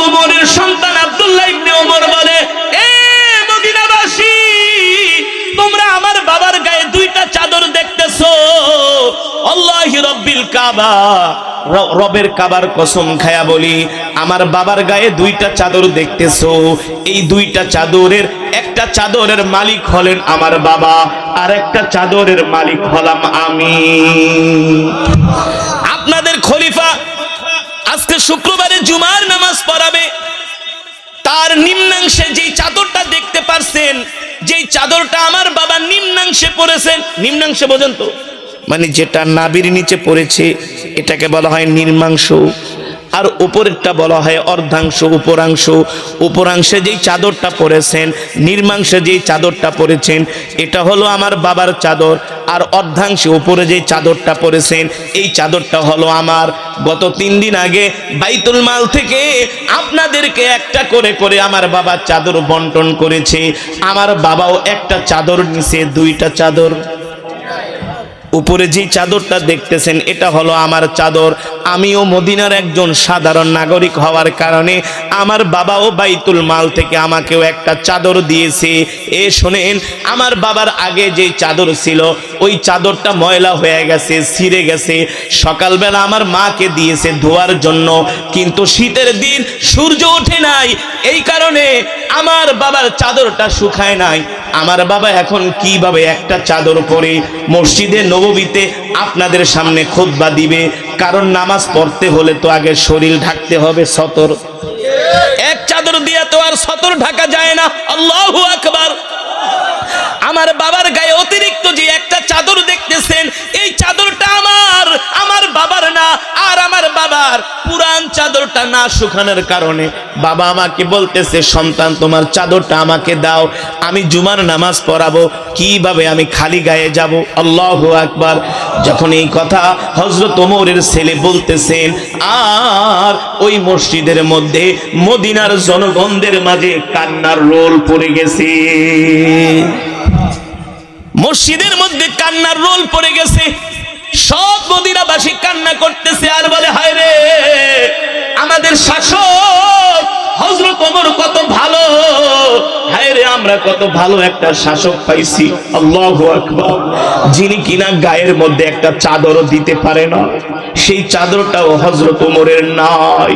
ওমরের সন্তান আব্দুল্লাহ ইবনে ওমর বলে, এ মদিনাবাসী, তোমরা আমার বাবার গায়ে দুইটা চাদর দেখতেছো, আল্লাহি রাব্বিল কাবা, রবের কাবার কসম খায়া বলি, আমার বাবার গায়ে দুইটা চাদর দেখতেছো, এই দুইটা চাদরের একটা চাদরের মালিক হলেন আমার বাবা, আর একটা চাদরের মালিক হলাম আমি। আপনাদের খলিফা আজকে শুক্রবারে জুমার নামাজ পড়াবে, তার নিম্নাংশে যেই চাদরটা দেখতে পারছেন, যেই চাদরটা আমার বাবা নিম্নাংশে পড়েছেন, নিম্নাংশে বোঝেন তো, মানে যেটা নাভির নিচে পড়েছে এটাকে বলা হয় নিম্নাংশ, আর উপরেরটা বলা হয় অর্ধাংশ, উপরাংশ। উপরাংশে যেই চাদরটা পরেছেন, নিম্নাংশে যেই চাদরটা পরেছেন, এটা হলো আমার বাবার চাদর, আর অর্ধাংশে উপরে যেই চাদরটা পরেছেন এই চাদরটা হলো আমার। গত 3 দিন আগে বাইতুল মাল থেকে আপনাদেরকে একটা করে করে আমার বাবা চাদর বন্টন করেছে, আমার বাবাও একটা চাদর নিছে, দুইটা চাদর। উপরে যে চাদরটা দেখতেছেন এটা হলো আমার চাদর। আমিও মদিনার একজন সাধারণ নাগরিক হওয়ার কারণে আমার বাবাও বাইতুল মাল থেকে আমাকেও একটা চাদর দিয়েছে। এ শোনেন, আমার বাবার আগে যে চাদর ছিল ওই চাদরটা ময়লা হয়ে গেছে, ছিঁড়ে গেছে, সকালবেলা আমার মাকে দিয়েছে ধোয়ার জন্য, কিন্তু শীতের দিন সূর্য ওঠে নাই, এই কারণে আমার বাবার চাদরটা শুকায় নাই। আমার বাবা এখন কিভাবে একটা চাদর পরে মসজিদে নববীতে আপনাদের সামনে খুতবা দিবে? কারণ নামাজ পড়তে হলে তো আগে শরীর ঢাকতে হবে, সতর। এক চাদর দিয়ে তো আর সতর ঢাকা যায় না। আল্লাহু আকবার। আমার বাবার গায়ে অতিরিক্ত যে একটা চাদর দেখতেছেন, এই চাদরটা আমার বাবার না, আর আমার বাবার পুরান চাদরটা না শুকানোর কারণে বাবা আমাকে বলতেছে, সন্তান তোমার চাদরটা আমাকে দাও, আমি জুমার নামাজ পড়াবো, কিভাবে আমি খালি গায়ে যাব? আল্লাহু আকবার। যখন এই কথা হযরত ওমরের ছেলে বলতেছেন, আর ওই মসজিদের মধ্যে মদিনার জনগণদের মাঝে কান্নার রোল পড়ে গেছে। মসজিদের মধ্যে কান্নার রোল পড়ে গেছে, সব মদিনাবাসী কান্না করতেছে আর বলে, হায় রে, আমাদের শাসক হযরত ওমর কত ভালো, হায় রে, আমরা কত ভালো একটা শাসক পাইছি। আল্লাহু আকবার। যিনি কিনা গায়ের মধ্যে একটা চাদরও দিতে পারে না, সেই চাদরটাও হযরত ওমরের নাই।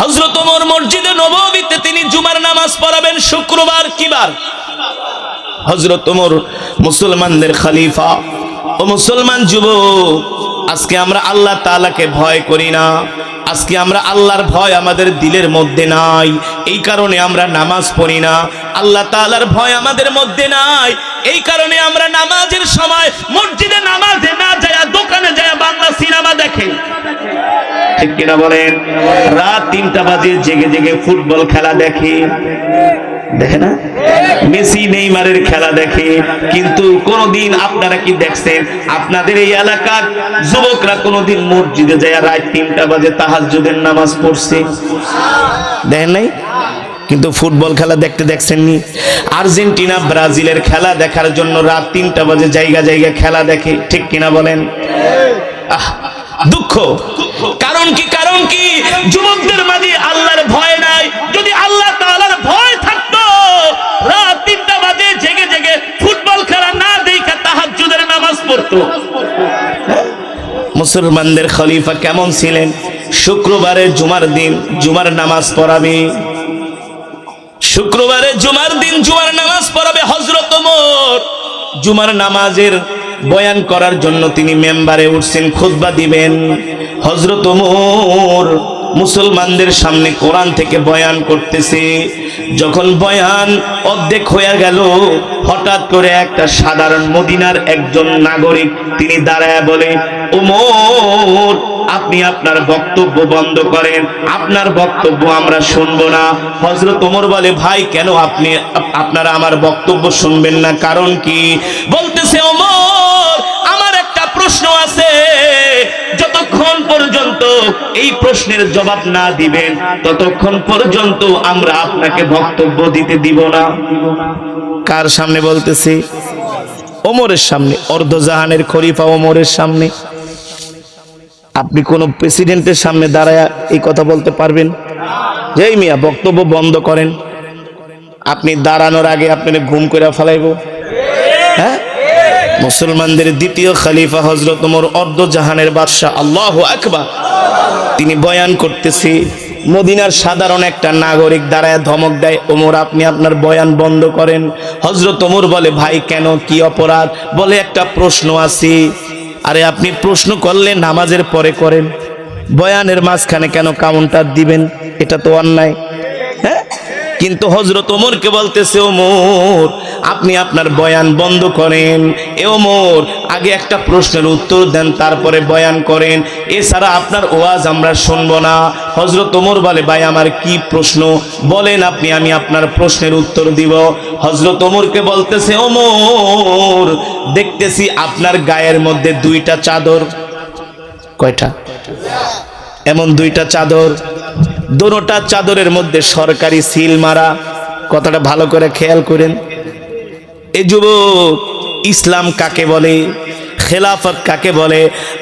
হযরত ওমর মসজিদে নববীতে তিনি জুমার নামাজ পড়াবেন শুক্রবার। কি বার? হযরত ওমর মুসলমানদের খলিফা। ও মুসলমান যুবক, আজকে আমরা আল্লাহ তাআলাকে ভয় করি না, আজকে আমরা আল্লাহর ভয় আমাদের দিলের মধ্যে নাই, এই কারণে আমরা নামাজ পড়ি না। আল্লাহ তাআলার ভয় আমাদের মধ্যে নাই, এই কারণে আমরা নামাজের সময় মসজিদে নামাজে না যায়, দোকানে যায় বাংলা সিনেমা দেখে। ঠিক কিনা বলেন? রাত 3টা বাজে জেগে জেগে ফুটবল খেলা দেখে, দেখে না? মেসি নেইমারের খেলা দেখে। কিন্তু কোনদিন আপনারা কি দেখছেন আপনাদের এই এলাকার যুবকরা কোনদিন মসজিদে যায় রাত 3টা বাজে তাহাজ্জুদের নামাজ পড়ছে? দেখেন নাই? কিন্তু ফুটবল খেলা দেখতে দেখছেননি? আর্জেন্টিনা ব্রাজিলের খেলা দেখার জন্য রাত 3টা বাজে জায়গা জায়গা খেলা দেখে। ঠিক কিনা বলেন? দুঃখ। কারণ কি? কারণ কি? যুবকদের মাঝে আল্লাহর ভয় নাই। যদি আল্লাহ তাআলার ভয় থাকতো, রাত 3টা বাজে জেগে জেগে ফুটবল খেলা না দেখে তাহাজ্জুদের নামাজ পড়তো। মুসলমানদের খলিফা কেমন ছিলেন? শুক্রবারে জুমার দিন জুমার নামাজ পড়াবে, শুক্রবারে জুমার দিন জুমার নামাজ পড়াবে হযরত ওমর। জুমার নামাজের বয়ান করার জন্য তিনি মেম্বারে উঠছেন, খুতবা দিবেন। হযরত ওমর মুসলমানদের সামনে কোরআন থেকে বয়ান করতেছে। যখন বয়ান অর্ধেক হয়ে গেল, হঠাৎ করে একটা সাধারণ মদিনার একজন নাগরিক তিনি দাঁড়ায় বলে, ওমর, আপনি আপনার বক্তব্য বন্ধ করেন, আপনার বক্তব্য আমরা শুনবো না। হযরত ওমর বলে, ভাই কেন আপনারা আমার বক্তব্য শুনবেন না? কারণ কি? বলতেছে, ওমর, আমার একটা প্রশ্ন আছে, যতক্ষণ পর্যন্ত এই প্রশ্নের জবাব না দিবেন ততক্ষণ পর্যন্ত আমরা আপনাকে বক্তব্য দিতে দিব না। কার সামনে বলতেছে? ওমরের সামনে, অর্ধজাহানের খলিফা ওমরের সামনে। আপনি কোন প্রেসিডেন্টের সামনে দাঁড়ায় এই কথা বলতে পারবেন? যেই মিয়া বক্তব্য বন্ধ করেন, আপনি দাঁড়ানোর আগে আপনার ঘুম করে ফেলাইব। হ্যাঁ, মুসলমানদের দ্বিতীয় খলিফা হযরত ওমর অর্ধ জাহানের বাদশা, আল্লাহু আকবার, তিনি বয়ান করতেছি। মদিনার সাধারণ একটা নাগরিক দাঁড়ায় ধমক দেয়, ওমর আপনি আপনার বয়ান বন্ধ করেন। হযরত ওমর বলে, ভাই কেন, কি অপরাধ? বলে, একটা প্রশ্ন আছে। আরে আপনি প্রশ্ন করলে নামাজের পরে করেন, বয়ানের মাঝখানে কেন কাউন্টার দিবেন? এটা তো অন্যায়। হ্যাঁ, কিন্তু হযরত ওমরকে বলতেছে, ওমর আপনি আপনার বয়ান বন্ধ করেন। এ ওমর, আগে একটা প্রশ্নের উত্তর দেন, তারপরে বয়ান করেন, এছাড়া আপনার ওয়াজ আমরা শুনবো না। হযরত ওমর বলে, ভাই আমার কি প্রশ্ন বলেন আপনি, আমি আপনার প্রশ্নের উত্তর দিব। হযরত ওমরকে বলতেছে, ওমর দেখতেছি আপনার গায়ের মধ্যে দুইটা চাদর। কয়টা? এমন দুইটা চাদর, দোনোটা চাদরের মধ্যে সরকারি সিল মারা। কথাটা ভালো করে খেয়াল করেন। এ যুবক, ইসলাম কাকে বলে? খেলাফত কাকে বলে?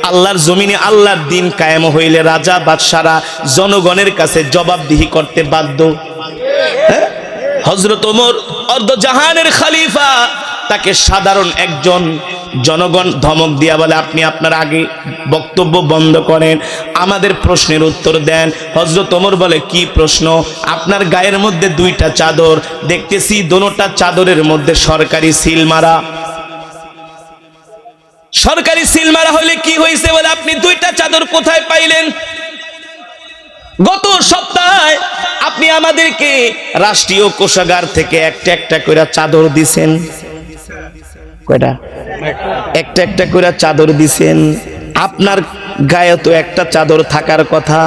আল্লাহর জমিনে আল্লাহর দিন কায়েম হইলে রাজা বাদশারা জনগণের কাছে জবাবদিহি করতে বাধ্য। হ্যাঁ, হযরত ওমর অর্ধ জাহানের খলিফা, তাকে সাধারণ একজন জনগণ ধমক দিয়া বলে, আপনি আপনার আগে বক্তব্য বন্ধ করেন, আমাদের প্রশ্নের উত্তর দেন। হযরত ওমর বলে, কি প্রশ্ন? আপনার গায়ের মধ্যে দুইটা চাদর, দেখতেছি দোনোটা চাদরের মধ্যে সরকারি সিল মারা। সরকারি সিল মারা হলে কি হয়েছে? বলে, আপনি দুইটা চাদর কোথায় পাইলেন? গত সপ্তাহে আপনি আমাদেরকে রাষ্ট্রীয় কোষাগার থেকে একটা একটা করে চাদর দিছেন। কয়টা? একটা একটা করে চাদর দিছেন। আপনার গায়ে তো একটা চাদর থাকার কথা,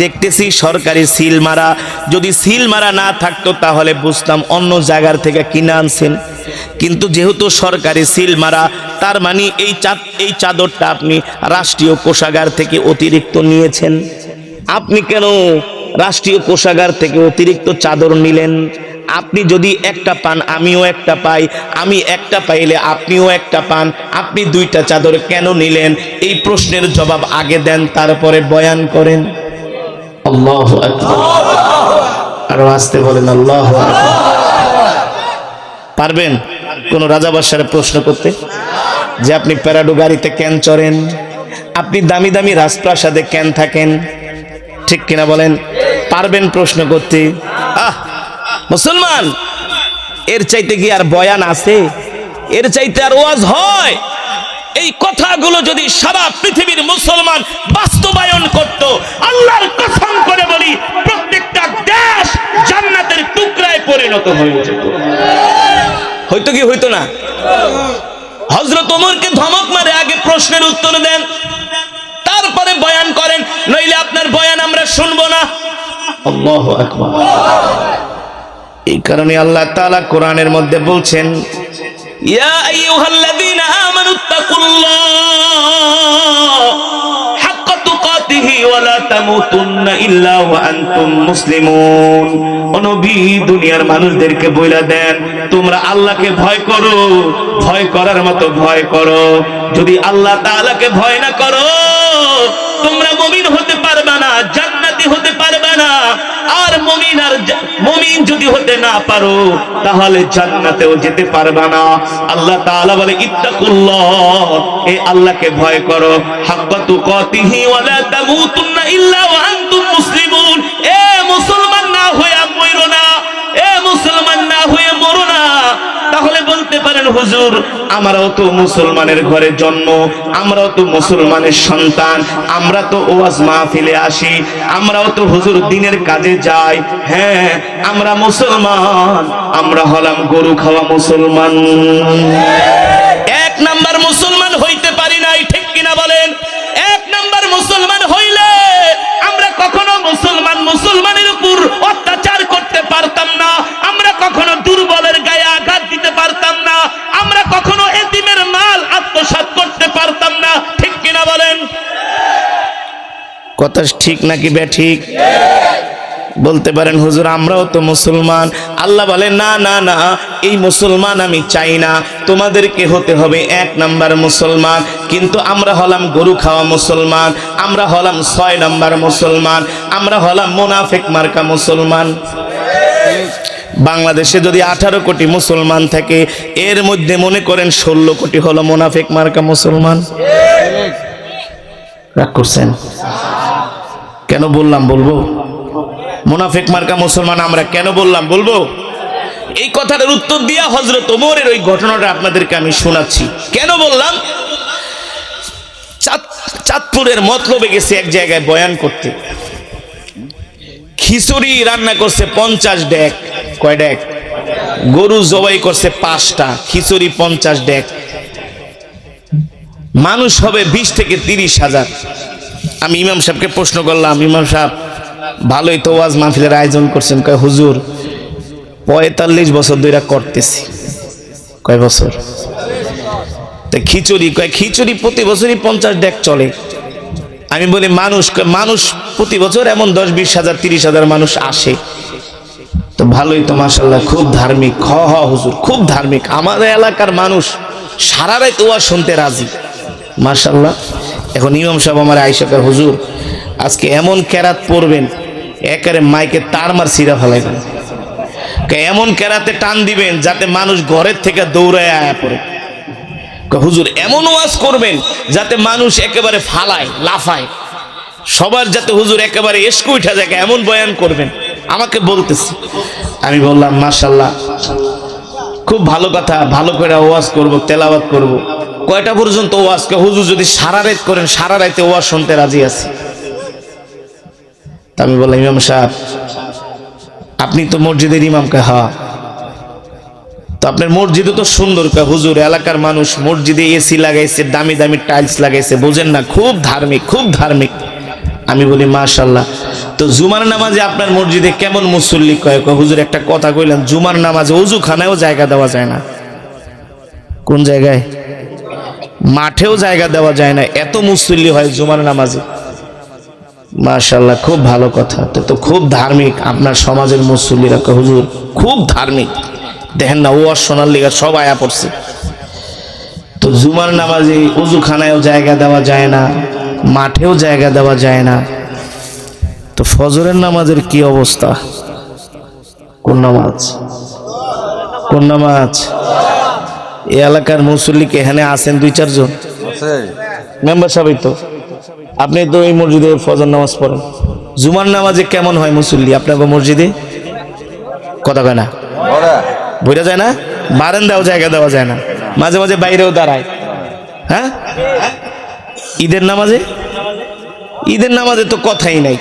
দেখতেছি সরকারি সিল মারা। যদি সিল মারা না থাকতো তাহলে বুঝতাম অন্য জায়গার থেকে কিনে আনছেন, কিন্তু যেহেতু সরকারি সিল মারা, তার মানে এই চাদরটা আপনি রাষ্ট্রীয় কোষাগার থেকে অতিরিক্ত নিয়েছেন। আপনি কেন রাষ্ট্রীয় কোষাগার থেকে অতিরিক্ত চাদর নিলেন? আপনি যদি একটা পান, আমিও একটা পাই, আমি একটা পাইলে আপনিও একটা পান, আপনি দুইটা চাদর কেন নিলেন? এই প্রশ্নের জবাব আগে দেন, তারপরে বয়ান করেন। আল্লাহু আকবার। আরো আসতে বলেন, আল্লাহু আকবার। পারবেন কোন রাজা বাদশার প্রশ্ন করতে যে আপনি প্যারাডো গাড়িতে কেন চড়েন, আপনি দামি দামি রাজপ্রাসাদে কেন থাকেন? ঠিক কিনা বলেন? পারবেন প্রশ্ন করতে? মুসলমান, এর চাইতে কি আর বয়ান আছে? এর চাইতে আর ওয়াজ হয়? এই কথাগুলো যদি সারা পৃথিবীর মুসলমান বাস্তবায়ন করত, আল্লাহর কসম করে বলি, প্রত্যেকটা দেশ জান্নাতের টুকরায় পরিণত হয়ে যেত। হয়তো কি হইতো না? হযরত ওমরকে ধমক মারে, আগে প্রশ্নের উত্তর দেন, তারপরে বয়ান করেন, নইলে আপনার বয়ান আমরা শুনবো না। আল্লাহু আকবার। এই কারণে আল্লাহ তাআলা কোরআনের মধ্যে বলছেন, ইয়া আইয়ুহাল্লাযীনা আমানুত্তাকুল্লাহ হাক্কা তুকাতিহি ওয়া লা তামুতুন্না ইল্লা ওয়া আনতুম মুসলিমুন। ও নবী, দুনিয়ার মানুষদেরকে বইলা দেন, তোমরা আল্লাহকে ভয় করো, ভয় করার মতো ভয় করো। যদি আল্লাহ তাআলাকে ভয় না করো, তোমরা মুমিন হতে পারবে না, জান্নাতি হতে পারবে না। আর মুমিন যদি হতে না পারো, তাহলে জান্নাতেও যেতে পারবে না। আল্লাহ তাআলা বলে, ইত্তাকুল্লাহ, এই আল্লাহকে ভয় করো, হাক্কা তুকাতিহি ওয়া লা তামুতুন্না ইল্লা ওয়া আনতুম মুসলিমুন। এ মুসলমান না হয়ে মরো না, এ মুসলমান না হয়ে মরো না। তাহলে বলতে পারেন, হুজুর আমরাও তো মুসলমানের ঘরে জন্ম, আমরাও তো মুসলমানের সন্তান, আমরা তো ওয়াজ মাহফিলে আসি, আমরাও তো হুজুর দিনের কাজে যাই। হ্যাঁ, আমরা মুসলমান, আমরা হলাম গরু খাওয়া মুসলমান। এক নাম্বার মুসলমান হইতে পারি নাই, ঠিক কিনা বলেন? এক নাম্বার মুসলমান হইলে আমরা কখনো মুসলমানের উপর অত্যাচার করতে পারতাম না, আমরা কখনো দুর্বলের গায়ে আঘাত দিতে পারতাম না, আমরা কখনো এতিমের মাল আত্মসাৎ করতে পারতাম না, ঠিক কিনা বলেন? কথা ঠিক নাকি বেঠিক? বলতে পারেন হুজুর আমরাও তো মুসলমান। আল্লাহ বলে না না না, এই মুসলমান আমি চাই না, তোমাদেরকে হতে হবে 1 নাম্বার মুসলমান। কিন্তু আমরা হলাম গরু খাওয়া মুসলমান, আমরা হলাম 6 নাম্বার মুসলমান, আমরা হলাম মুনাফিক মার্কা মুসলমান। বাংলাদেশে যদি 18 কোটি মুসলমান থাকে, এর মধ্যে মনে করেন 16 কোটি হলো মুনাফিক মার্কা মুসলমান। রাগ করছেন কেন? বললাম বলবো মুনাফিক মার্কা মুসলমান আমরা কেন বললাম বলবো। এই কথাটার উত্তর দিয়া হযরত ওমরের ওই ঘটনাটা আপনাদেরকে আমি শোনাচ্ছি। কেন বললাম? চাঁদপুরের মতলবে গেছে এক জায়গায় বয়ান করতে, খিচুড়ি রান্না করছে 50 ডেক। কয় ডেক? গরু জবাই করছে 5টা, খিচুড়ি 50 ডেক। মানুষ হবে 20 থেকে 30 হাজার। আমি ইমাম সাহেবকে প্রশ্ন করলাম, ইমাম সাহেব ভালোই তো ওয়াজ মাহফিলের আয়োজন করছেন। কয় হুজুর 45 বছর ধরে করতেছি। কয় বছর? তো খিচুড়ি, কয় খিচুড়ি প্রতি বছরই 50 ডেক চলে। আমি বলি মানুষ প্রতি বছর এমন 10-20 হাজার 30 হাজার মানুষ আসে, তো ভালোই তো মাশাআল্লাহ, খুব ধার্মিক। হুজুর খুব ধার্মিক, আমাদের এলাকার মানুষ সারা রাত ওয়াজ শুনতে রাজি, মাশাআল্লাহ। এখন ইমাম সাহেব আমার আয়েশা কয় হুজুর আজকে এমন কেরাত পড়বেন একেবারে মাইকে তার মার ছিঁড়া ফেলাইবেন, এমন কেরাতে টান দিবেন যাতে মানুষ ঘরের থেকে দৌড়ায় আয়া পড়ে। হুজুর এমন ওয়াজ করবেন যাতে মানুষ একেবারে ফালায় লাফায়, সবার যাতে হুজুর একেবারে এসকু উঠা যায়, এমন বয়ান করবেন। আমাকে বলতেছে, আমি বললাম মাশাআল্লাহ খুব ভালো কথা, ভালো করে ওয়াজ করব, তেলাওয়াত করব। কয়টা পর্যন্ত ওয়াজ? হুজুর যদি সারা রাত করেন, সারা রাতে ওয়াজ শুনতে রাজি আছি। আমি বললাম ইমাম সাহেব আপনি তো মসজিদের ইমাম। হ্যাঁ, তো আপনার মসজিদও তো সুন্দর। হুজুর এলাকার মানুষ মসজিদে এসি লাগাইছে, দামি দামি টাইলস লাগাইছে, বোঝেন না, খুব ধার্মিক, খুব ধার্মিক। আমি বলি মাশাআল্লাহ। তো জুমার নামাজে আপনার মসজিদে কেমন মুসল্লি? কয় হুজুর একটা কথা কইলেন, জুমার নামাজে ওযুখানায়ও জায়গা দেওয়া যায় না। কোন জায়গায়? মাঠেও জায়গা দেওয়া যায় না, এত মুসল্লি হয় জুমার নামাজে। মাশাআল্লাহ, খুব ভালো কথা। তো খুব ধার্মিক আপনার সমাজের মুসল্লিরা। হুজুর খুব ধার্মিক, দেখেন না ওয়াজ শোনার লিগা সব আয়া পড়ছে। তো জুমার নামাজে ওযুখানায়ও জায়গা দেওয়া যায় না, মাঠেও জায়গা দেওয়া যায় না, তো ফজরের নামাজের কি অবস্থা? কোন নামাজ? কোন নামাজ? এই এলাকার মুসল্লি কে এখানে আছেন? 2-4 জন মেম্বার সাহেব। তো আপনি তো এই মসজিদে ফজর নামাজ পড়েন, জুমার নামাজে কেমন হয় মুসল্লি আপনার মসজিদে? কথা কয় না, বুঝা যায় না, বারান্দাও জায়গা দেওয়া যায় না, মাঝে মাঝে বাইরেও দাঁড়ায়। হ্যাঁ, ঈদের নামাজে? ঈদের নামাজে তো কথাই নাই।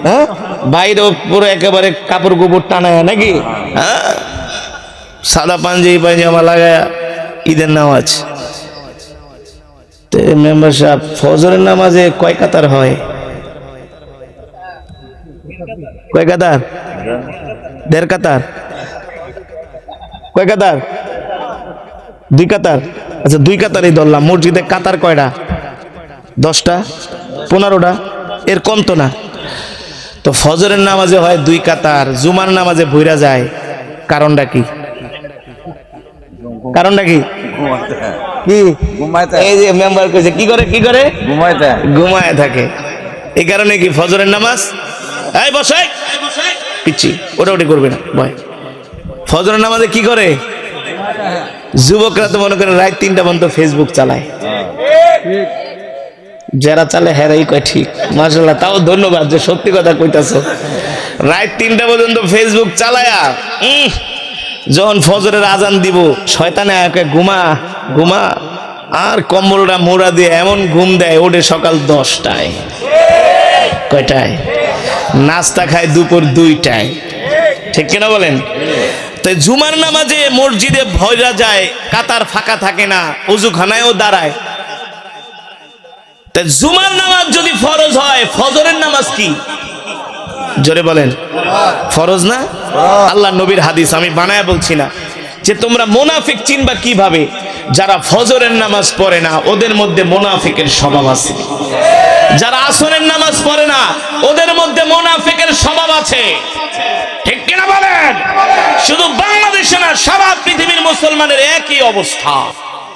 হ্যাঁ, বাইরেও পুরো একেবারে কাপড় গোপড় টানায় নাকি, হ্যাঁ, সাদা পাঞ্জামা লাগায় ঈদের নামাজ। মেম্বার সাহেব ফজরের নামাজে কয় কাতার হয়? কয় কাতার? 1.5 কাতার? কয় কাতার? 2 কাতার। আচ্ছা 2 কাতারই ধরলাম। মসজিদে কাতার কয়টা? 10টা 15টা, এর কম তো না। তো ফজরের নামাজে হয় 2 কাতার, জুমার নামাজে ভইরা যায়। কারণটা কি? কারণটা কি? কি? এই যে মেম্বার কইছে কি করে? কি করে? ঘুমায় থাকে। এই কারণে কি ফজরের নামাজ? এই বসে পিচ্ছি, ওটা করবে না ভয়। ফজরের নামাজে কি করে? যুবকরা তো মনে করে রাত 3টা পর্যন্ত ফেসবুক চালায়। যারা চালে হেরাই কয় ঠিক, মাশাআল্লাহ, তাও ধন্যবাদ যে সত্যি কথা কইতাছো। রাত 3টা পর্যন্ত ফেসবুক চালায়া যখন ফজরের আজান দিব, শয়তানে ঘুমা ঘুমা, আর কম্বলটা মোড়া দিয়ে এমন ঘুম দেয়, ওঠে সকাল 10টায়। কয়টায়? নাস্তা খায় দুপুর 2টায়। ঠিক কিনা বলেন? তো জুমার নামাজে মসজিদে ভরা যায়, কাতার ফাঁকা থাকে না, ওযুখানায়ও দাঁড়ায়। তাই জুমার নামাজ যদি ফরজ হয়, ফজরের নামাজ কি? জোরে বলেন, ফরজ না? আল্লাহ নবীর হাদিস, আমি বানায়া বলছি না। যে তোমরা মুনাফিক চিনবা কিভাবে? যারা ফজরের নামাজ পড়ে না, ওদের মধ্যে মুনাফিকের স্বভাব আছে। যারা আসরের নামাজ পড়ে না ওদের মধ্যে মুনাফিকের স্বভাব আছে, ঠিক কিনা বলেন? শুধু বাংলাদেশে না, সারা পৃথিবীর মুসলমানের একই অবস্থা।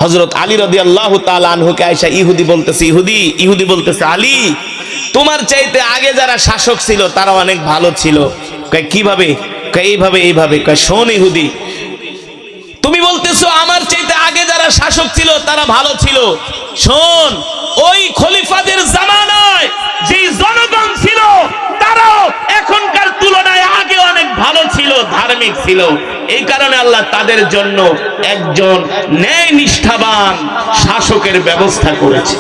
হযরত আলী রাদিয়াল্লাহু তাআলা আনহুকে আয়েশা ইহুদি বলতেছে, ইহুদি বলতেছে, আলী তোমার চাইতে আগে যারা শাসক ছিল তারা অনেক ভালো ছিল। কয় কিভাবে? কয় এইভাবে। কয় শোন ইহুদি, তুমি বলতেছো আমার চাইতে আগে যারা শাসক ছিল তারা ভালো ছিল, শোন ওই খলিফাদের জামানায় যেই জনগণ ছিল তারাও এখনকার তুলনায় আগে অনেক ভালো ছিল, ধার্মিক ছিল। এই কারণে আল্লাহ তাদের জন্য একজন ন্যায় নিষ্ঠাবান শাসকের ব্যবস্থা করেছে।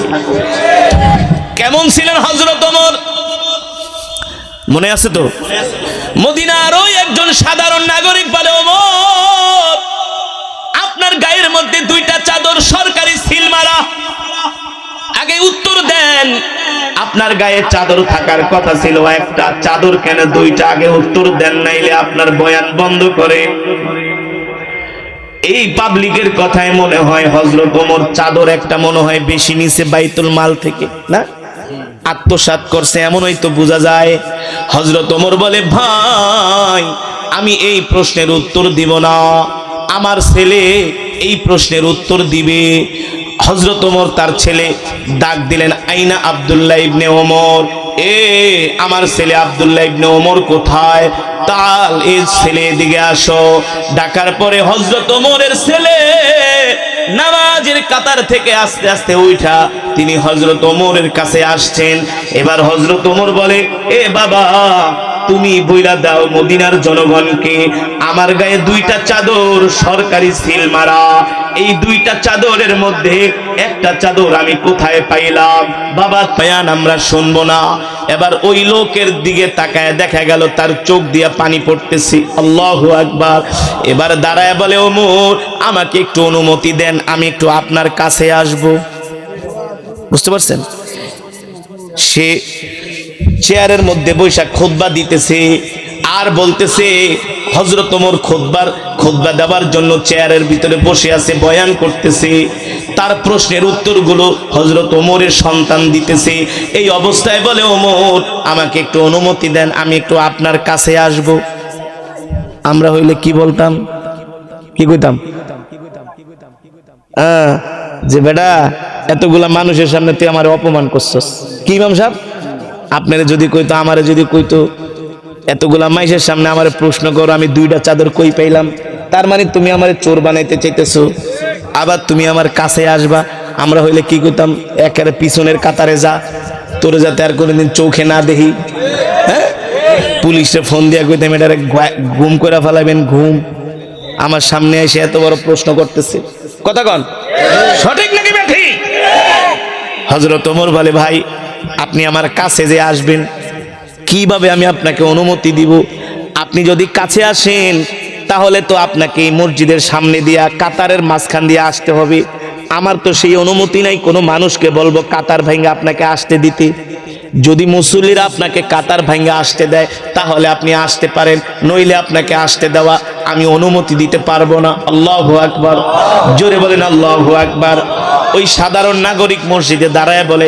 কেমন ছিলেন হযরত ওমর? মনে আছে তো? মদিনার ওই একজন সাধারণ নাগরিক বলে, ওমর আপনার গায়ের মধ্যে দুইটা চাদর সরকারি সিল মারা, আগে উত্তর দেন। আপনার গায়ে চাদর থাকার কথা ছিল একটা, চাদর কেন দুইটা? আগে উত্তর দেন, নাইলে আপনার বয়ান বন্ধ করে। এই পাবলিকের কথায় মনে হয় হযরত ওমর চাদর একটা মনে হয় বেশি নিচে বাইতুল মাল থেকে, না আত্মসাৎ করছে, এমনই তো বোঝা যায়। হযরত ওমর বলে, ভাই আমি এই প্রশ্নের উত্তর দিব না, আমার ছেলে এই প্রশ্নের উত্তর দিবে। হযরত ওমর তার ছেলে ডাক দিলেন, আইনা আব্দুল্লাহ ইবনে ওমর, আমার ছেলে আব্দুল্লাহ ইবনে ওমর কোথায়? তাল এই ছেলে দিকে আসো। ডাকার পরে হযরত ওমরের ছেলে নামাজের কাতার থেকে আস্তে আস্তে উঠা তিনি হযরত ওমরের কাছে আসছেন। এবার হযরত ওমর বলে, বাবা তুমি বইলা দাও মদিনার জনগণকে, আমার গায়ে দুইটা চাদর সরকারি সিল মারা, এই দুইটা চাদরের মধ্যে একটা চাদর আমি কোথায় পাইলাম? বাবা বয়ান আমরা শুনবো না। এবার ওই লোকের দিকে তাকায় দেখা গেল তার চোখ দিয়ে পানি পড়তেছে। আল্লাহু আকবার। এবার দাঁড়ায় বলে, ওমর আমাকে একটু অনুমতি দেন, আমি একটু আপনার কাছে আসব। বুঝতে পারছেন? সে চেয়ারের মধ্যে বৈশা খুতবা দিতেছে আর বলতেছে, হযরত ওমর খুতবা দেওয়ার জন্য চেয়ারের ভিতরে বসে আছে, বয়ান করতেছে। তার প্রশ্নের উত্তরগুলো হযরত ওমরের সন্তান দিতেছে। এই অবস্থায় বলে, ওমর আমাকে একটু অনুমতি দেন, আমি একটু আপনার কাছে আসব। আমরা হইলে কি বলতাম? কি কইতাম? যে বেটা এতগুলা মানুষের সামনে তুই আমার অপমান করছস। কি ইমাম সাহেব আপনারে যদি কইতো, আমারে যদি কইতো, এতগুলা মাইশের সামনে আমারে প্রশ্ন করো আমি দুইটা চাদর কই পাইলাম, তার মানে তুমি আমারে চোর বানাইতে চাইতেছো, আবার তুমি আমার কাছে আসবা। আমরা হইলে কি কইতাম? একেবারে পিছনের কাতারে যা, তোরে যাতে আর কোনোদিন চোখে না দেখি। হ্যাঁ, পুলিশে ফোন দিয়া কইতাম এটারে ঘুম করে ফেলাবেন, ঘুম। আমার সামনে এসে এত বড় প্রশ্ন করতেছে, কথা কন সঠিক নাকি ব্যাঠিক? হযরত ওমর বলে, ভাই আপনি আমার কাছে যে আসবেন, কিভাবে আমি আপনাকে অনুমতি দিব? আপনি যদি কাছে আসেন তাহলে তো আপনাকে এই মসজিদের সামনে দিয়া কাতারের মাঝখান দিয়ে আসতে হবে। আমার তো সেই অনুমতি নাই কোনো মানুষকে বলবো কাতার ভাঙ্গা আপনাকে আসতে দিতে। যদি মুসল্লিরা আপনাকে কাতার ভাঙ্গা আসতে দেয় তাহলে আপনি আসতে পারেন, নইলে আপনাকে আসতে দেওয়া আমি অনুমতি দিতে পারবো না। আল্লাহু আকবার, জোরে বলেন আল্লাহু আকবার। ওই সাধারণ নাগরিক মসজিদে দাঁড়ায় বলে,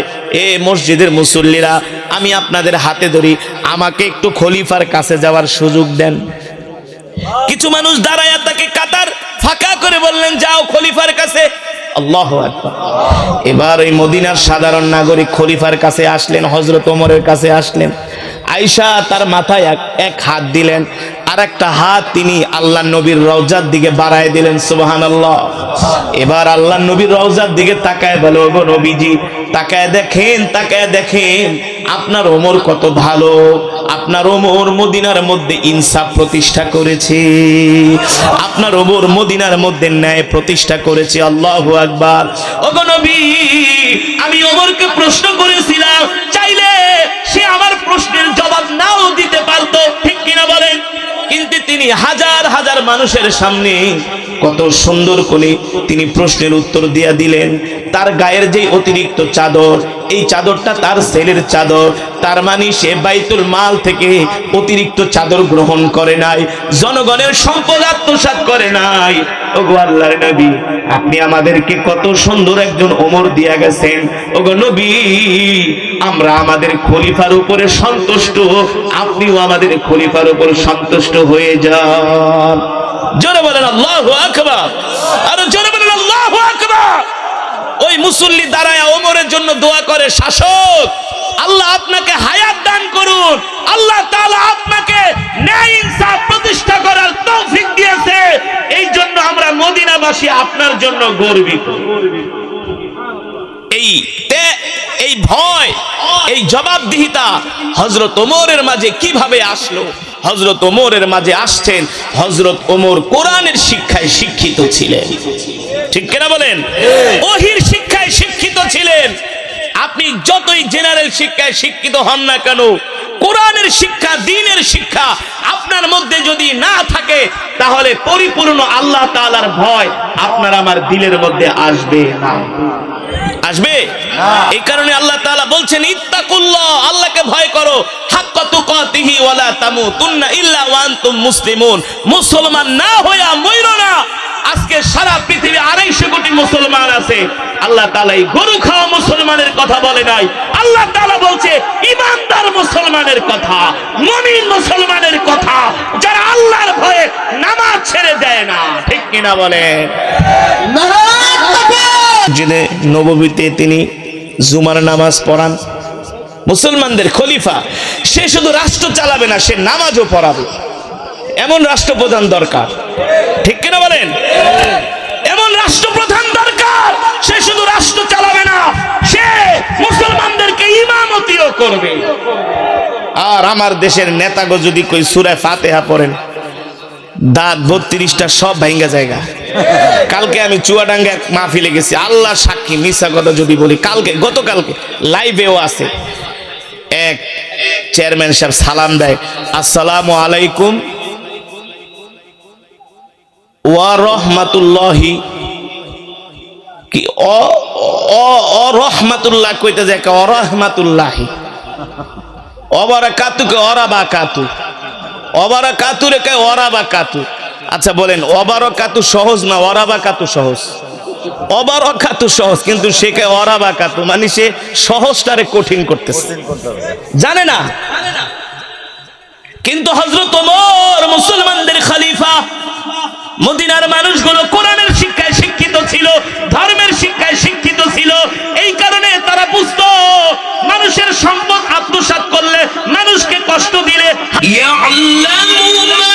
মসজিদের মুসল্লিরা আমি আপনাদের হাতে ধরি, আমাকে একটু খলিফার কাছে যাওয়ার সুযোগ দেন। কিছু মানুষ দাঁড়ায় তাকে কাতার ফাঁকা করে বললেন, যাও খলিফার কাছে। আল্লাহু আকবার। এবার ওই মদিনার সাধারণ নাগরিক খলিফার কাছে আসলেন, হযরত ওমরের কাছে আসলেন। আয়েশা তার মাথায় এক হাত দিলেন, আর একটা হাত তিনি আল্লাহ নবীর রওজার দিকে বাড়ায় দিলেন। সুবহানাল্লাহ। এবার আল্লাহ নবীর রওজার দিকে তাকায় বলে, ওগো নবীজি তাকায় দেখেন আপনার ওমর কত ভালো, আপনার ওমর মদিনার মধ্যে ইনসাফ প্রতিষ্ঠা করেছে, আপনার ওমর মদিনার মধ্যে ন্যায় প্রতিষ্ঠা করেছে। আল্লাহু আকবার। ওগো নবী আমি ওমরকে প্রশ্ন করেছিলাম, চাইলে সে আমার প্রশ্নের জবাব নাও দিতে পারতো, ঠিক কিনা বলেন? কিন্তু তিনি হাজার হাজার মানুষের সামনে কত সুন্দর করে তিনি প্রশ্নের উত্তর দিয়া দিলেন। তার গায়ের যে অতিরিক্ত চাদর, এই চাদরটা তার ছেলের চাদর, তার মানে সে বাইতুল মাল থেকে অতিরিক্ত চাদর গ্রহণ করে নাই, জনগণের সম্পদ আত্মসাৎ করে নাই। ওগো আল্লাহর নবী, আপনি আমাদেরকে কত সুন্দর একজন ওমর দিয়া গেছেন। ওগো নবী, আমরা আমাদের খলিফার উপরে সন্তুষ্ট, আপনিও আমাদের খলিফার উপর সন্তুষ্ট হয়ে যান। জোরে বলেন আল্লাহু আকবার, আর জোরে বলেন আল্লাহু আকবার। ওই মুসল্লি দাঁড়ায় ওমরের জন্য দোয়া করে, শাসক আল্লাহ আপনাকে হায়াত দান করুন, আল্লাহ তাআলা আপনাকে ন্যায় ইনসাফ প্রতিষ্ঠা করার তৌফিক দিয়েছে, এই জন্য আমরা মদিনাবাসী আপনার জন্য গর্বিত। এই ভয়, এই জবাবদিহিতা হযরত ওমরের মাঝে কিভাবে আসলো? হযরত ওমরের মাঝে আসছেন, হযরত ওমর কোরআনের শিক্ষায় শিক্ষিত ছিলেন, ঠিক কিনা বলেন? ওহীর শিক্ষায় শিক্ষিত ছিলেন। আপনি যতই জেনারেল শিক্ষায় শিক্ষিত হন না কেন, কোরআনের শিক্ষা, দ্বীনের শিক্ষা আপনার মধ্যে যদি না থাকে, তাহলে পরিপূর্ণ আল্লাহ তাআলার ভয় আপনার আমার দিলের মধ্যে আসবে না। আসবে? এই কারণে আল্লাহ তাআলা বলছেন, ইত্তাকুল্লাহ, আল্লাহকে ভয় করো, হাক্কা তুকাতিহি ওয়ালা তামুতুন্না ইল্লা ওয়া আনতুম মুসলিমুন, মুসলমান না হইয়া মইরো না। আজকে সারা পৃথিবী 250 কোটি মুসলমান আছে, আল্লাহ তাআলা এই গরু খাওয়া মুসলমানের কথা বলে নাই, আল্লাহ তাআলা বলছে ঈমানদার মুসলমানের কথা, মুমিন মুসলমানের কথা, যারা আল্লাহর ভয়ে নামাজ ছেড়ে দেয় না, ঠিক কিনা বলেন? মসজিদে নববীতে তিনি জুমার নামাজ পড়ান। মুসলমানদের খলিফা, সে শুধু রাষ্ট্র চালাবে না, সে নামাজও পড়াবে। এমন রাষ্ট্রপ্রধান দরকার, ঠিক কিনা বলেন? এমন রাষ্ট্রপ্রধান দরকার, সে শুধু রাষ্ট্র চালাবে না, সে মুসলমানদেরকে ইমামতিও করবে। আর আমার দেশের নেতাগো যদি কই সূরা ফাতিহা পড়েন, দাঁত 32টা সব ভাঙ্গা জায়গা। কালকে আমি চুয়াডাঙ্গা মাহফিলে গেছি, আল্লাহ সাক্ষী, মিছা কথা যদি বলি, গতকালকে লাইভেও আছে, এক চেয়ারম্যান সাহেব সালাম দেয়, আসসালামু আলাইকুম ওয়া রাহমাতুল্লাহি, কি ও রহমাতুল্লাহ কইতে যায়, ও রাহমাতুল্লাহি, অবারাকাতু কে অরাবাকাতু, অবারাকাতু রে কে অরাবাকাতু। আচ্ছা বলেন, অবারাকাতু সহজ না অরাবাকাতু সহজ? অবারাকাতু সহজ, কিন্তু সে কে অরাবাকাতু, মানে সে সহজটারে কঠিন করতেছে, জানে না। কিন্তু হযরত ওমর মুসলমানদের খলিফা, মদিনার মানুষগুলো কোরআনের শিক্ষায় শিক্ষিত ছিল, ধর্মের শিক্ষায় শিক্ষিত ছিল। এই কারণে তারা বুঝতো মানুষের সম্পদ আত্মসাৎ করলে, মানুষকে কষ্ট দিলে, يعلم ما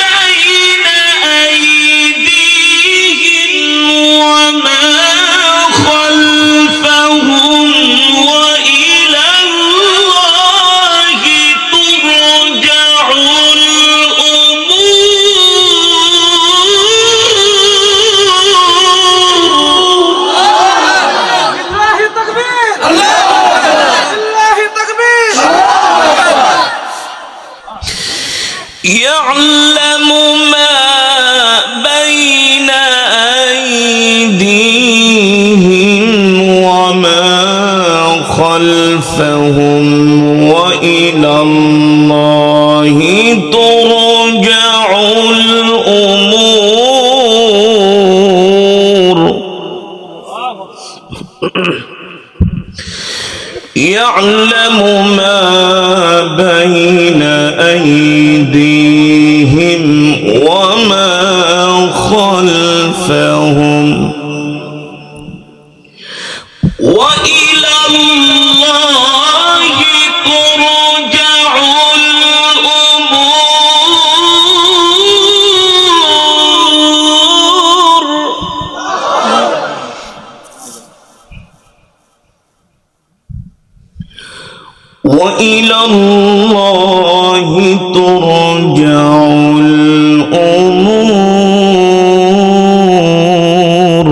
بين أيديهم وما خلفهم وإلى الله ترجع الأمور. يعلم ما بين أيديهم وما خلفهم وإلى الله ترجع الأمور. وإلى الله ترجع الأمور.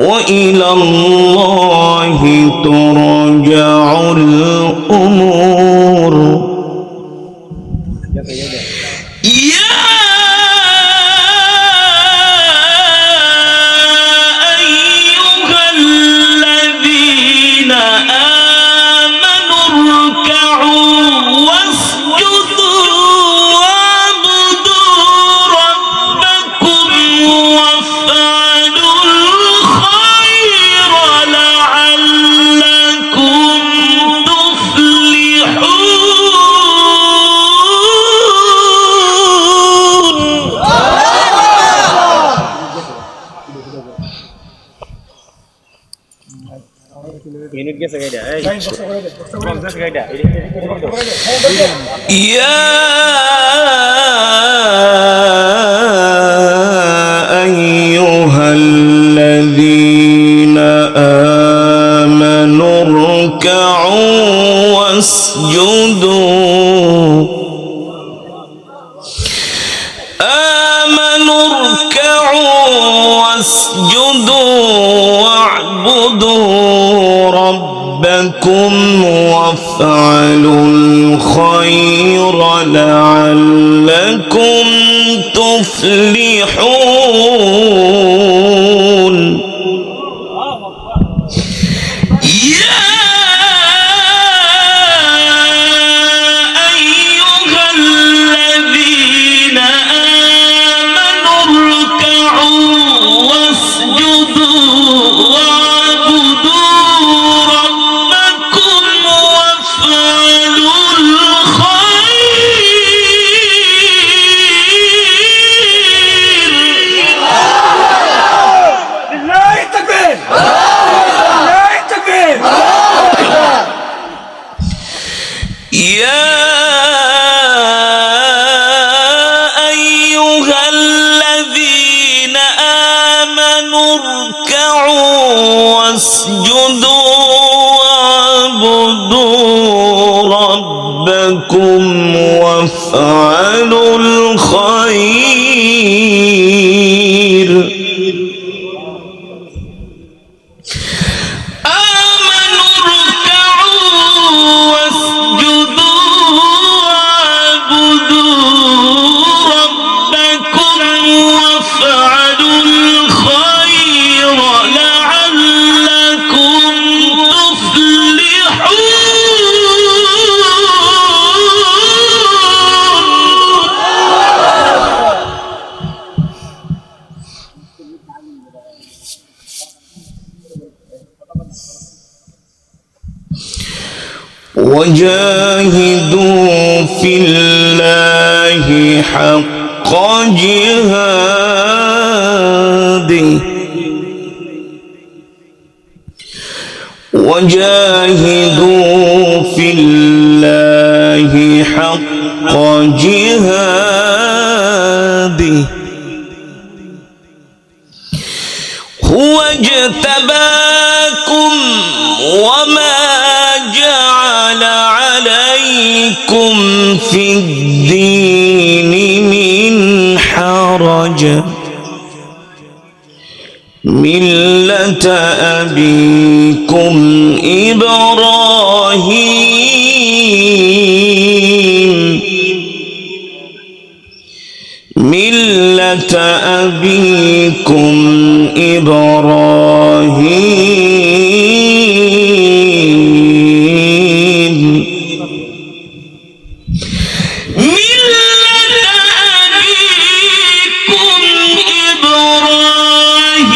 وإلى الله ترجع الأمور. يا يا أيها الذين آمنوا اركعوا واسجدوا واعبدوا ربكم وافعلوا الخير لعلكم تفلحون. واسجدوا واعبدوا ربكم وافعلوا الخير. آمنوا اركعوا واسجدوا واعبدوا ربكم وافعلوا الخير لعلكم وجاهدوا في الله حق جهاده وجاهدوا في الله حق جهاده هو اجتباكم وما جعل عليكم في الدين من حرج ملة أبيكم إبراهيم ملة أبيكم إبراهيم ملة أبيكم إبراهيم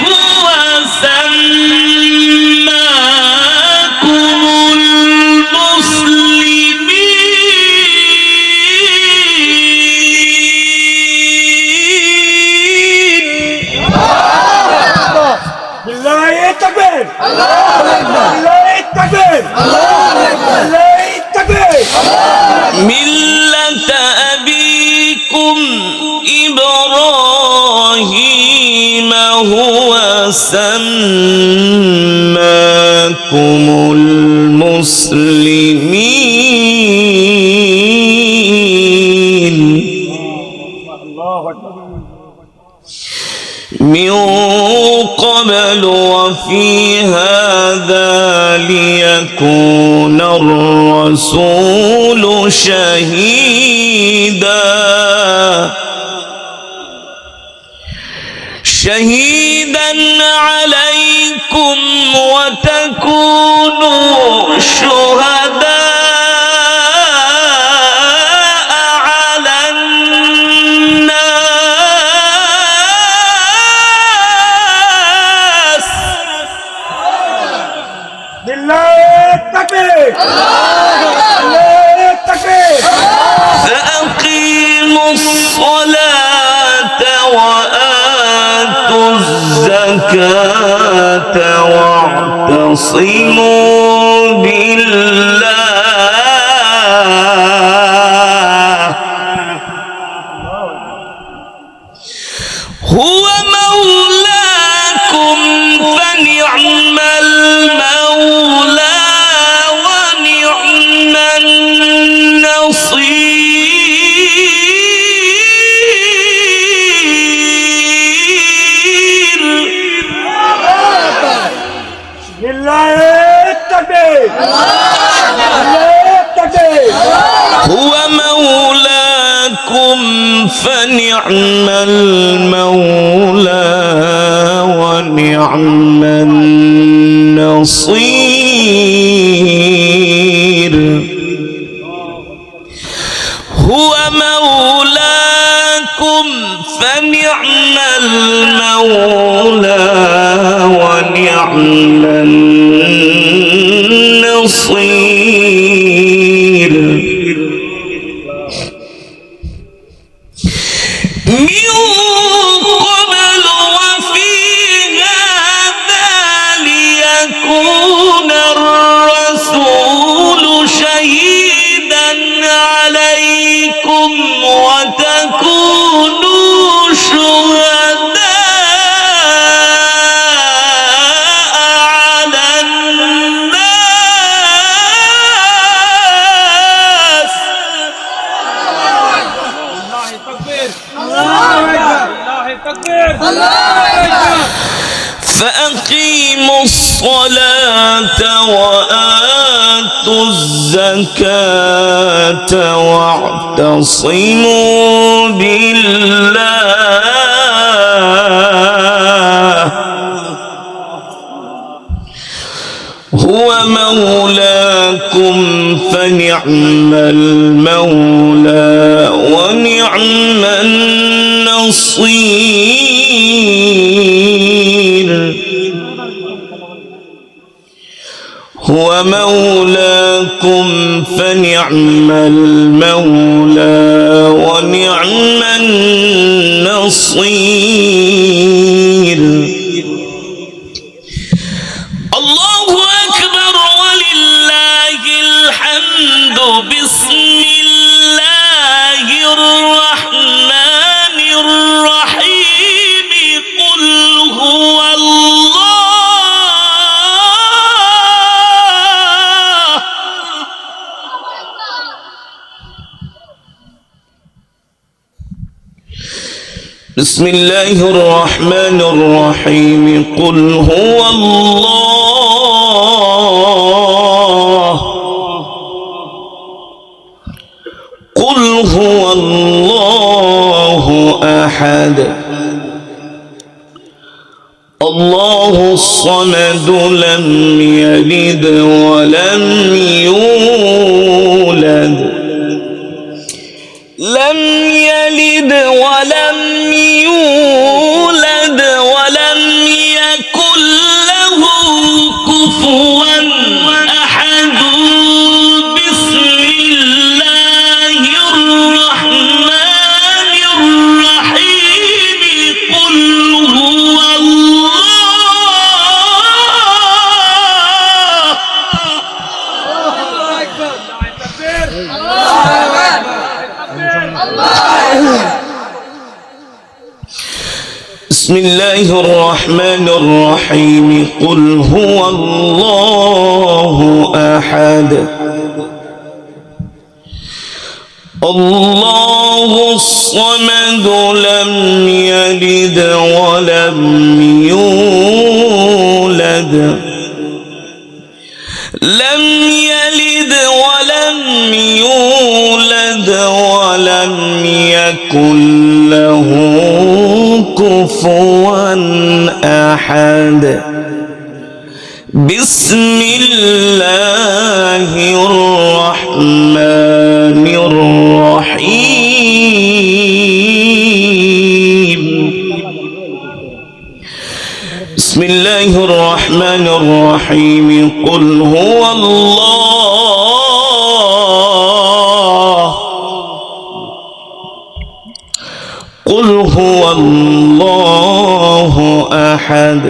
هو سماكم ملة أبيكم إبراهيم هو سماكم المسلمين من قبل وفي هذا ليكون الرسول شهيدا عليكم وتكونوا شهداء على الناس. فأقيموا الصلاة وآتوا الزكاة واعتصموا بالله هو مولاكم فنعم المولى ونعم النصير هو مولاكم فنعم المولى ونعم النصير هو مولاكم فنعم المولى ونعم النصير من قبل وفي هذا ليكون الرسول شهيدا عليكم وتكونوا شهداء على الناس فأقيموا الصلاة وآتوا الزكاة واعتصموا بالله هو مولاكم فنعم المولى ونعم النصير هو مولاكم فنعم المولى ونعم النصير الله أكبر ولله الحمد بسم الله الرحمن الرحيم قل هو الله بسم الله الرحمن الرحيم قل هو الله قل هو الله أحد الله الصمد لم يلد ولم يولد لم يلد ولم يولد ولم يكن له كفوا أحد بسم الله الرحمن الرحيم قل هو الله بسم الله الرحمن الرحيم قل هو الله أحد الله الصمد لم يلد ولم يولد لم يلد ولم يولد ولم يكن له كفوا أحد بسم الله الرحمن الرحيم بسم الله الرحمن الرحيم قل هو الله قل هو الله أحد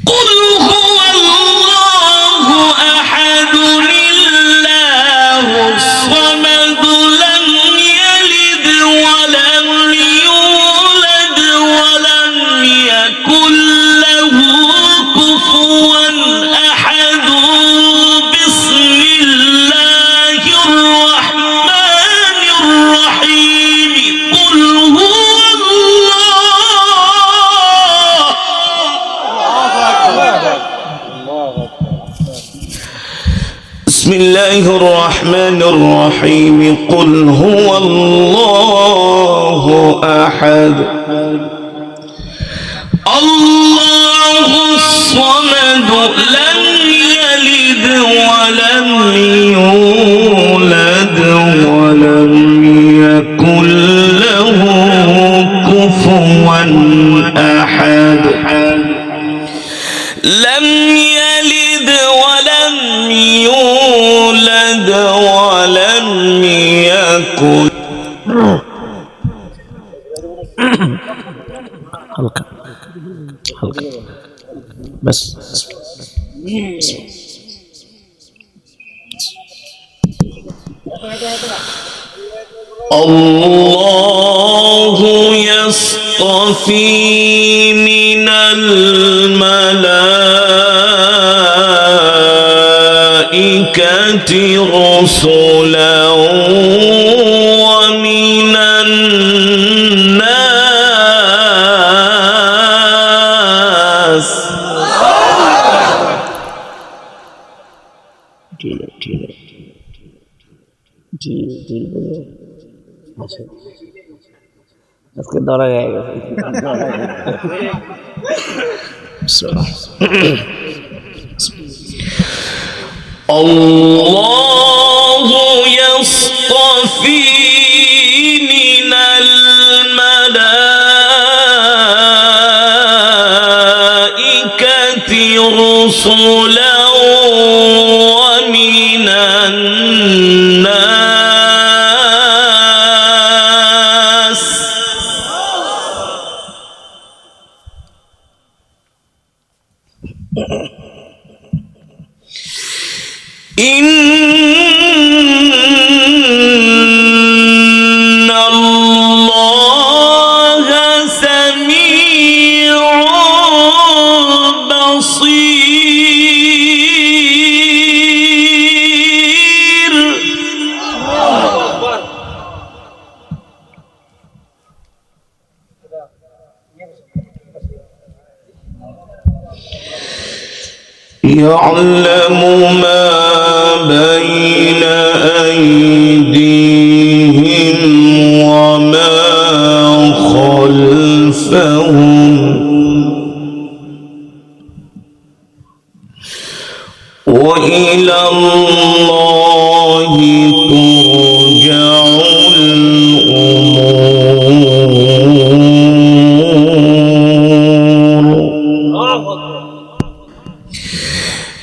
قل هو বিসমিল্লাহির রহমানির রহিম কুল হুয়াল্লাহু আহাদ আল্লাহুস সামাদ লাম ইয়ালিদ ওয়া লাম ইউলাদ ওয়া লাম ইয়াকুল লাহু কুফুওয়ান আহাদ لم يلد ولم يولد ولم يكن हल्का हल्का बस الله يصطفي من الملائكة رسلا ومن الناس जी जी बोलो আজকে ধরা হয়ে গেছে الله يصطفي من الملائكة رسلا ومن الناس إن الله سميع بصير يعلم ما بين أيديهم وما خلفهم وإلى الله ترجع الأمور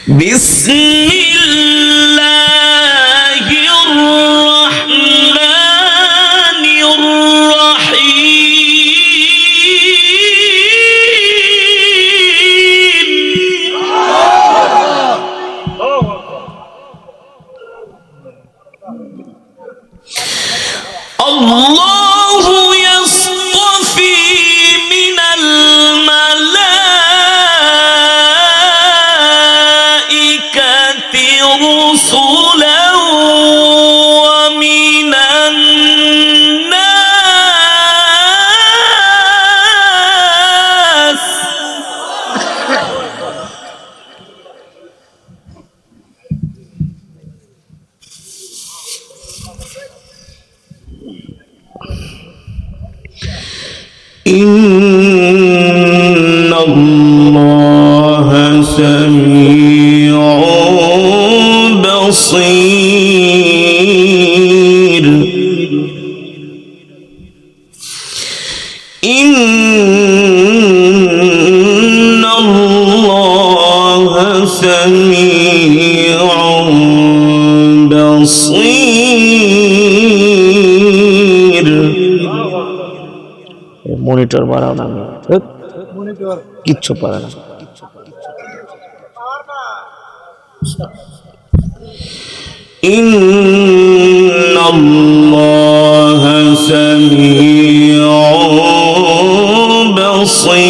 بسم الله الرحمن الرحيم الله يصطفي من الملائكة رسلا ومن الناس إن الله سميع بصير إن الله سميع بصير মনিটর বাড়াও না কিচ্ছু পারে না إن الله سميع بصير